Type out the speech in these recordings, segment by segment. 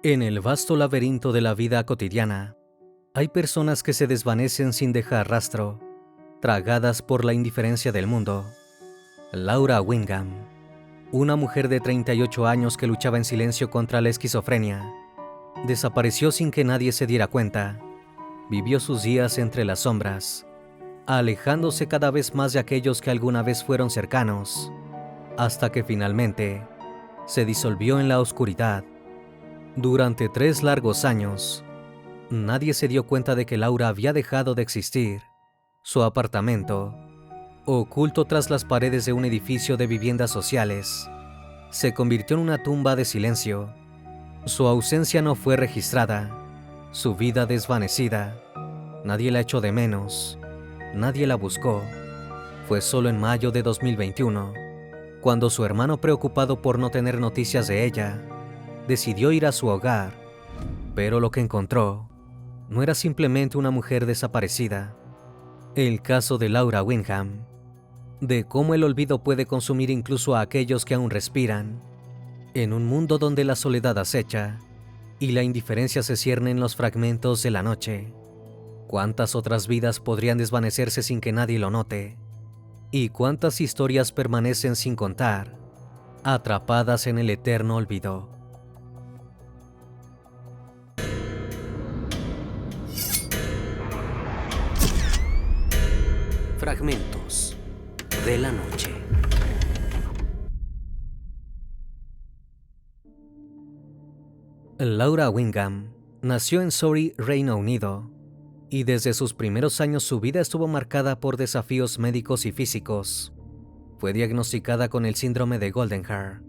En el vasto laberinto de la vida cotidiana, hay personas que se desvanecen sin dejar rastro, tragadas por la indiferencia del mundo. Laura Wingham, una mujer de 38 años que luchaba en silencio contra la esquizofrenia, desapareció sin que nadie se diera cuenta. Vivió sus días entre las sombras, alejándose cada vez más de aquellos que alguna vez fueron cercanos, hasta que finalmente se disolvió en la oscuridad. Durante 3 largos años, nadie se dio cuenta de que Laura había dejado de existir. Su apartamento, oculto tras las paredes de un edificio de viviendas sociales, se convirtió en una tumba de silencio. Su ausencia no fue registrada, su vida desvanecida. Nadie la echó de menos, nadie la buscó. Fue solo en mayo de 2021, cuando su hermano, preocupado por no tener noticias de ella, decidió ir a su hogar, pero lo que encontró no era simplemente una mujer desaparecida. El caso de Laura Wingham, de cómo el olvido puede consumir incluso a aquellos que aún respiran, en un mundo donde la soledad acecha y la indiferencia se cierne en los fragmentos de la noche. ¿Cuántas otras vidas podrían desvanecerse sin que nadie lo note? ¿Y cuántas historias permanecen sin contar, atrapadas en el eterno olvido? Fragmentos de la noche. Laura Wingham nació en Surrey, Reino Unido, y desde sus primeros años su vida estuvo marcada por desafíos médicos y físicos. Fue diagnosticada con el síndrome de Goldenhar,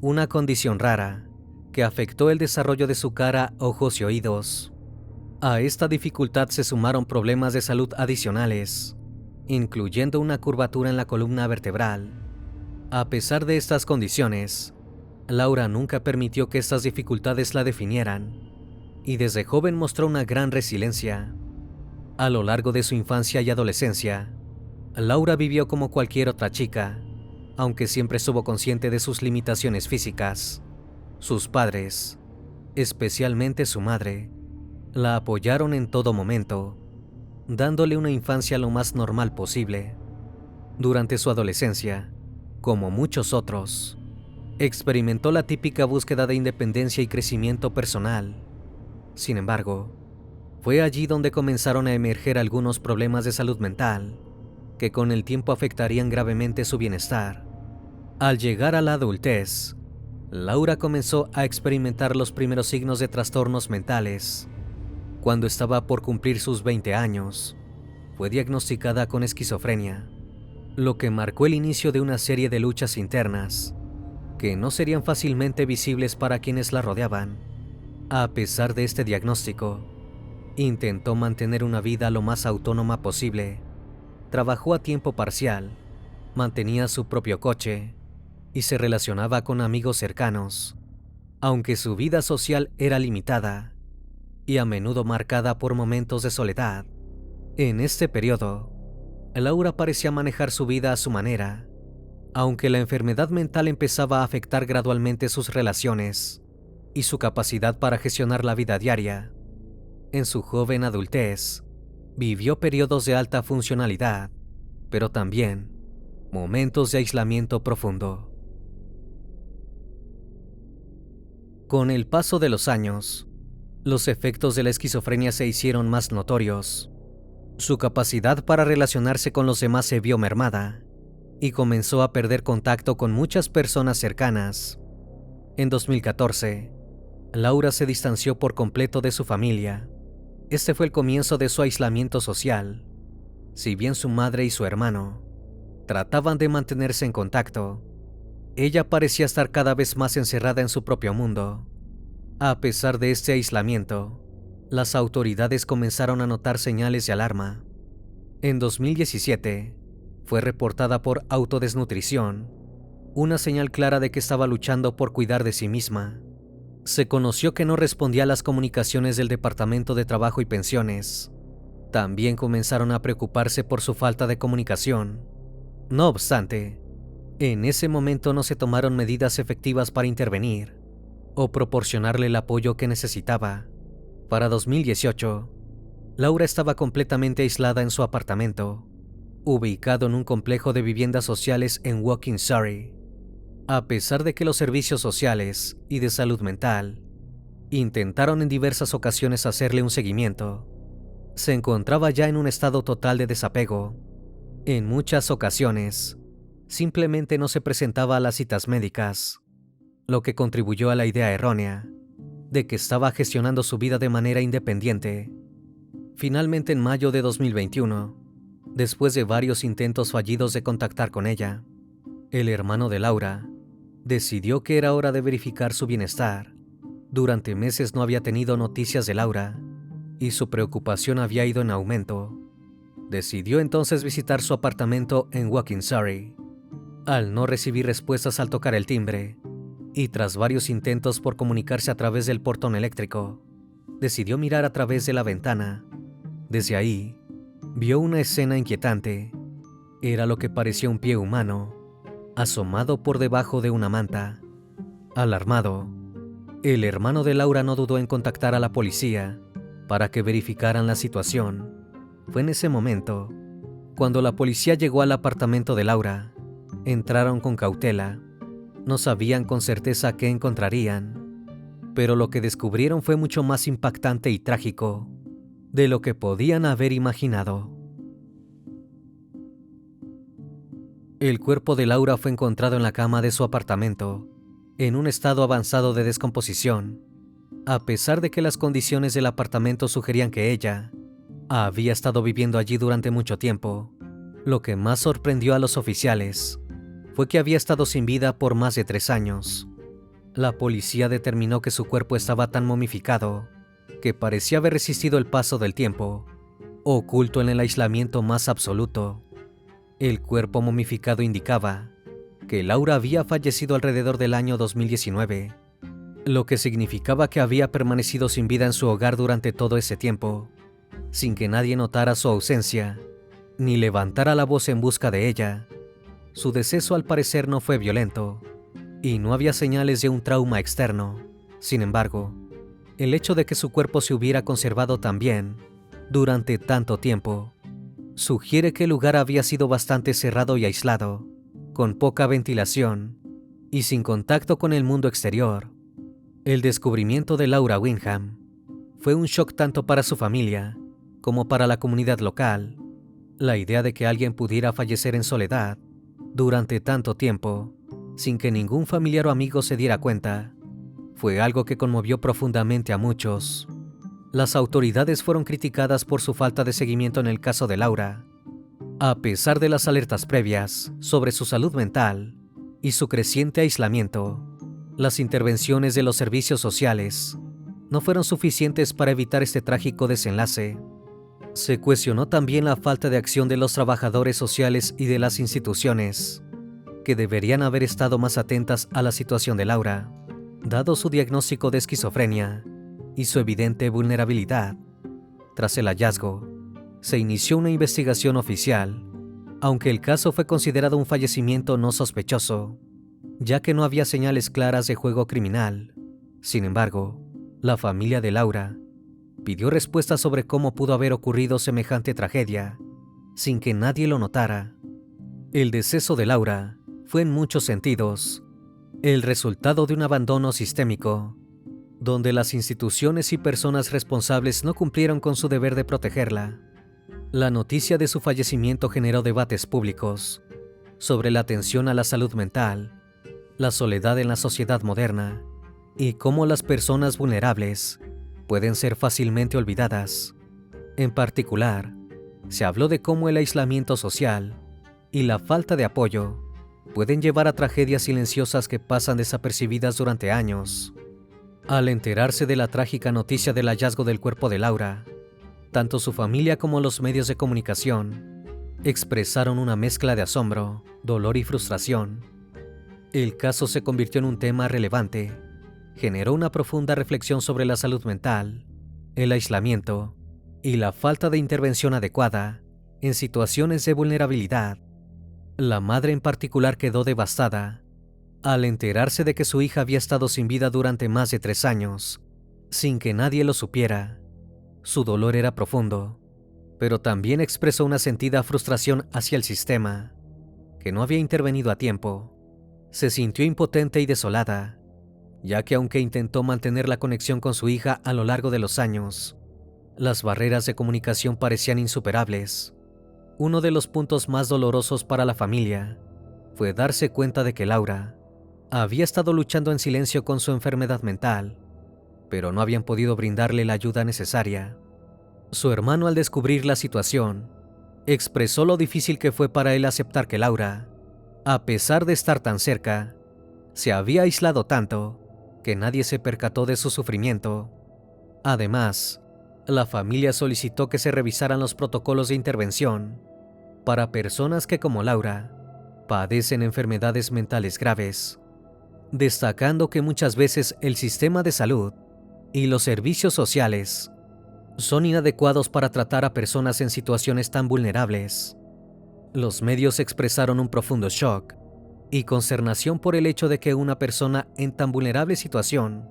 una condición rara que afectó el desarrollo de su cara, ojos y oídos. A esta dificultad se sumaron problemas de salud adicionales, incluyendo una curvatura en la columna vertebral. A pesar de estas condiciones, Laura nunca permitió que estas dificultades la definieran, y desde joven mostró una gran resiliencia. A lo largo de su infancia y adolescencia, Laura vivió como cualquier otra chica, aunque siempre estuvo consciente de sus limitaciones físicas. Sus padres, especialmente su madre, la apoyaron en todo momento, dándole una infancia lo más normal posible. Durante su adolescencia, como muchos otros, experimentó la típica búsqueda de independencia y crecimiento personal. Sin embargo, fue allí donde comenzaron a emerger algunos problemas de salud mental, que con el tiempo afectarían gravemente su bienestar. Al llegar a la adultez, Laura comenzó a experimentar los primeros signos de trastornos mentales. Cuando estaba por cumplir sus 20 años, fue diagnosticada con esquizofrenia, lo que marcó el inicio de una serie de luchas internas que no serían fácilmente visibles para quienes la rodeaban. A pesar de este diagnóstico, intentó mantener una vida lo más autónoma posible. Trabajó a tiempo parcial, mantenía su propio coche y se relacionaba con amigos cercanos, aunque su vida social era limitada y a menudo marcada por momentos de soledad. En este periodo, Laura parecía manejar su vida a su manera, aunque la enfermedad mental empezaba a afectar gradualmente sus relaciones y su capacidad para gestionar la vida diaria. En su joven adultez, vivió periodos de alta funcionalidad, pero también momentos de aislamiento profundo. Con el paso de los años, los efectos de la esquizofrenia se hicieron más notorios. Su capacidad para relacionarse con los demás se vio mermada y comenzó a perder contacto con muchas personas cercanas. En 2014, Laura se distanció por completo de su familia. Este fue el comienzo de su aislamiento social. Si bien su madre y su hermano trataban de mantenerse en contacto, ella parecía estar cada vez más encerrada en su propio mundo. A pesar de este aislamiento, las autoridades comenzaron a notar señales de alarma. En 2017, fue reportada por autodesnutrición, una señal clara de que estaba luchando por cuidar de sí misma. Se conoció que no respondía a las comunicaciones del Departamento de Trabajo y Pensiones. También comenzaron a preocuparse por su falta de comunicación. No obstante, en ese momento no se tomaron medidas efectivas para intervenir o proporcionarle el apoyo que necesitaba. Para 2018, Laura estaba completamente aislada en su apartamento, ubicado en un complejo de viviendas sociales en Woking, Surrey. A pesar de que los servicios sociales y de salud mental intentaron en diversas ocasiones hacerle un seguimiento, se encontraba ya en un estado total de desapego. En muchas ocasiones, simplemente no se presentaba a las citas médicas, lo que contribuyó a la idea errónea de que estaba gestionando su vida de manera independiente. Finalmente, en mayo de 2021, después de varios intentos fallidos de contactar con ella, el hermano de Laura decidió que era hora de verificar su bienestar. Durante meses no había tenido noticias de Laura y su preocupación había ido en aumento. Decidió entonces visitar su apartamento en Woking, Surrey. Al no recibir respuestas al tocar el timbre, y tras varios intentos por comunicarse a través del portón eléctrico, decidió mirar a través de la ventana. Desde ahí, vio una escena inquietante. Era lo que parecía un pie humano, asomado por debajo de una manta. Alarmado, el hermano de Laura no dudó en contactar a la policía para que verificaran la situación. Fue en ese momento, cuando la policía llegó al apartamento de Laura. Entraron con cautela. No sabían con certeza qué encontrarían, pero lo que descubrieron fue mucho más impactante y trágico de lo que podían haber imaginado. El cuerpo de Laura fue encontrado en la cama de su apartamento, en un estado avanzado de descomposición, a pesar de que las condiciones del apartamento sugerían que ella había estado viviendo allí durante mucho tiempo. Lo que más sorprendió a los oficiales fue que había estado sin vida por más de 3 años. La policía determinó que su cuerpo estaba tan momificado que parecía haber resistido el paso del tiempo, oculto en el aislamiento más absoluto. El cuerpo momificado indicaba que Laura había fallecido alrededor del año 2019, lo que significaba que había permanecido sin vida en su hogar durante todo ese tiempo, sin que nadie notara su ausencia ni levantara la voz en busca de ella. Su deceso al parecer no fue violento y no había señales de un trauma externo. Sin embargo, el hecho de que su cuerpo se hubiera conservado tan bien durante tanto tiempo sugiere que el lugar había sido bastante cerrado y aislado, con poca ventilación y sin contacto con el mundo exterior. El descubrimiento de Laura Wyndham fue un shock tanto para su familia como para la comunidad local. La idea de que alguien pudiera fallecer en soledad durante tanto tiempo, sin que ningún familiar o amigo se diera cuenta, fue algo que conmovió profundamente a muchos. Las autoridades fueron criticadas por su falta de seguimiento en el caso de Laura. A pesar de las alertas previas sobre su salud mental y su creciente aislamiento, las intervenciones de los servicios sociales no fueron suficientes para evitar este trágico desenlace. Se cuestionó también la falta de acción de los trabajadores sociales y de las instituciones, que deberían haber estado más atentas a la situación de Laura, dado su diagnóstico de esquizofrenia y su evidente vulnerabilidad. Tras el hallazgo, se inició una investigación oficial, aunque el caso fue considerado un fallecimiento no sospechoso, ya que no había señales claras de juego criminal. Sin embargo, la familia de Laura pidió respuestas sobre cómo pudo haber ocurrido semejante tragedia, sin que nadie lo notara. El deceso de Laura fue en muchos sentidos el resultado de un abandono sistémico, donde las instituciones y personas responsables no cumplieron con su deber de protegerla. La noticia de su fallecimiento generó debates públicos sobre la atención a la salud mental, la soledad en la sociedad moderna y cómo las personas vulnerables pueden ser fácilmente olvidadas. En particular, se habló de cómo el aislamiento social y la falta de apoyo pueden llevar a tragedias silenciosas que pasan desapercibidas durante años. Al enterarse de la trágica noticia del hallazgo del cuerpo de Laura, tanto su familia como los medios de comunicación expresaron una mezcla de asombro, dolor y frustración. El caso se convirtió en un tema relevante. Generó una profunda reflexión sobre la salud mental, el aislamiento y la falta de intervención adecuada en situaciones de vulnerabilidad. La madre en particular quedó devastada Al enterarse de que su hija había estado sin vida durante más de 3 años, sin que nadie lo supiera, su dolor era profundo, pero también expresó una sentida frustración hacia el sistema, que no había intervenido a tiempo. Se sintió impotente y desolada, ya que aunque intentó mantener la conexión con su hija a lo largo de los años, las barreras de comunicación parecían insuperables. Uno de los puntos más dolorosos para la familia fue darse cuenta de que Laura había estado luchando en silencio con su enfermedad mental, pero no habían podido brindarle la ayuda necesaria. Su hermano, al descubrir la situación, expresó lo difícil que fue para él aceptar que Laura, a pesar de estar tan cerca, se había aislado tanto que nadie se percató de su sufrimiento. Además, la familia solicitó que se revisaran los protocolos de intervención para personas que, como Laura, padecen enfermedades mentales graves, destacando que muchas veces el sistema de salud y los servicios sociales son inadecuados para tratar a personas en situaciones tan vulnerables. Los medios expresaron un profundo shock y consternación por el hecho de que una persona en tan vulnerable situación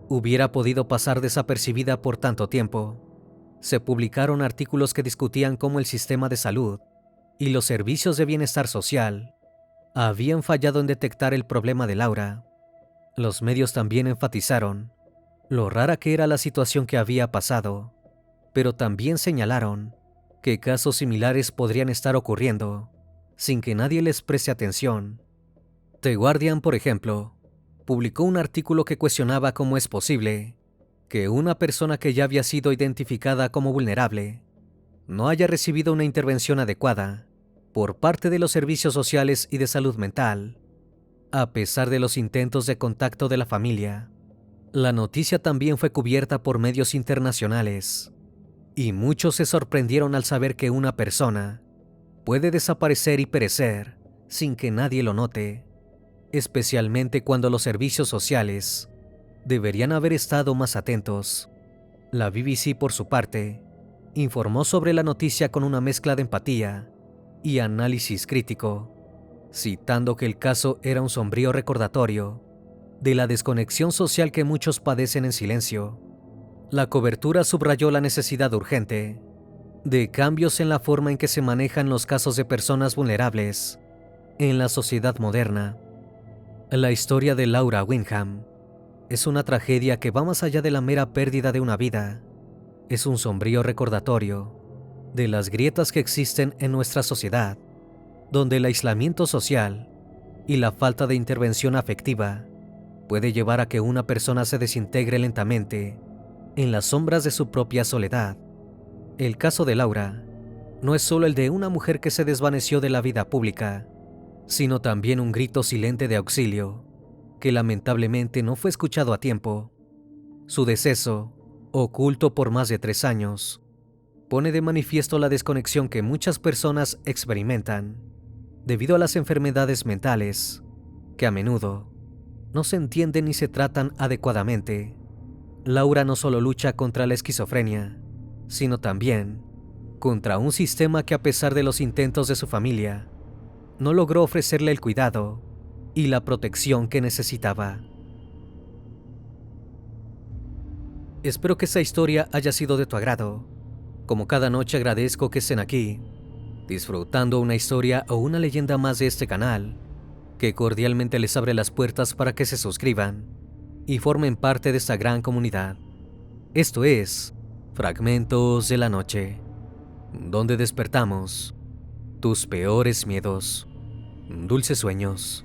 hubiera podido pasar desapercibida por tanto tiempo. Se publicaron artículos que discutían cómo el sistema de salud y los servicios de bienestar social habían fallado en detectar el problema de Laura. Los medios también enfatizaron lo rara que era la situación que había pasado, pero también señalaron que casos similares podrían estar ocurriendo sin que nadie les preste atención. The Guardian, por ejemplo, publicó un artículo que cuestionaba cómo es posible que una persona que ya había sido identificada como vulnerable no haya recibido una intervención adecuada por parte de los servicios sociales y de salud mental, a pesar de los intentos de contacto de la familia. La noticia también fue cubierta por medios internacionales, y muchos se sorprendieron al saber que una persona puede desaparecer y perecer sin que nadie lo note, especialmente cuando los servicios sociales deberían haber estado más atentos. La BBC, por su parte, informó sobre la noticia con una mezcla de empatía y análisis crítico, citando que el caso era un sombrío recordatorio de la desconexión social que muchos padecen en silencio. La cobertura subrayó la necesidad urgente de cambios en la forma en que se manejan los casos de personas vulnerables en la sociedad moderna. La historia de Laura Wyndham es una tragedia que va más allá de la mera pérdida de una vida. Es un sombrío recordatorio de las grietas que existen en nuestra sociedad, donde el aislamiento social y la falta de intervención afectiva puede llevar a que una persona se desintegre lentamente en las sombras de su propia soledad. El caso de Laura no es solo el de una mujer que se desvaneció de la vida pública, sino también un grito silente de auxilio que lamentablemente no fue escuchado a tiempo. Su deceso, oculto por más de 3 años, pone de manifiesto la desconexión que muchas personas experimentan debido a las enfermedades mentales, que a menudo no se entienden ni se tratan adecuadamente. Laura no solo lucha contra la esquizofrenia, sino también contra un sistema que, a pesar de los intentos de su familia, no logró ofrecerle el cuidado y la protección que necesitaba. Espero que esta historia haya sido de tu agrado. Como cada noche, agradezco que estén aquí, disfrutando una historia o una leyenda más de este canal, que cordialmente les abre las puertas para que se suscriban y formen parte de esta gran comunidad. Esto es Fragmentos de la Noche, donde despertamos tus peores miedos. Dulces sueños.